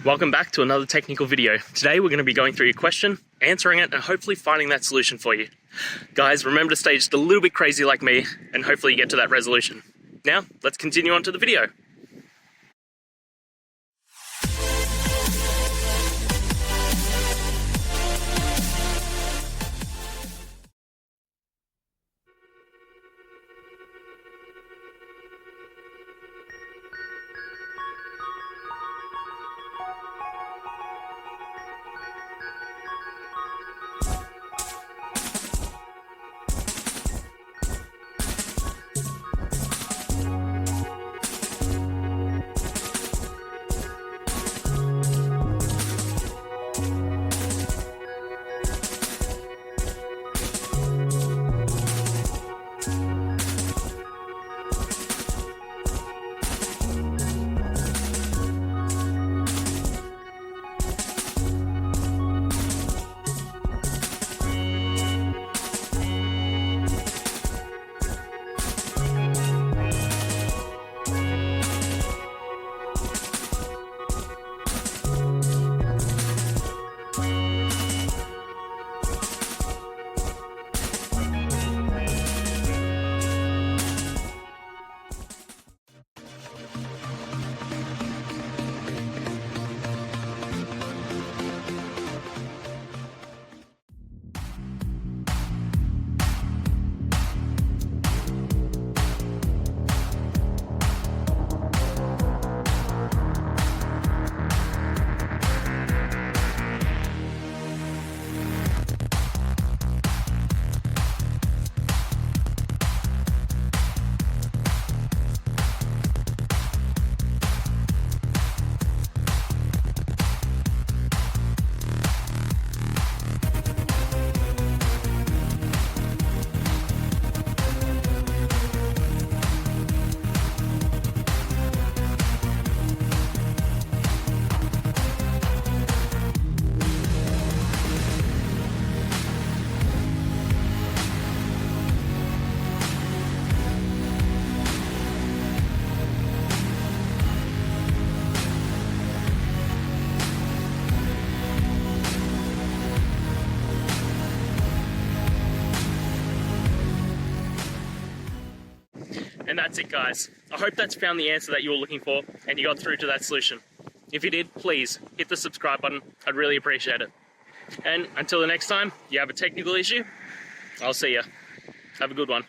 Welcome back to another technical video. Today we're going to be going through your question, answering it, and hopefully finding that solution for you. Guys, remember to stay just a little bit crazy like me, and hopefully you get to that resolution. Now, let's continue on to the video. And that's it, guys. I hope that's found the answer that you were looking for and you got through to that solution. If you did, please hit the subscribe button. I'd really appreciate it. And until the next time you have a technical issue, I'll see ya. Have a good one.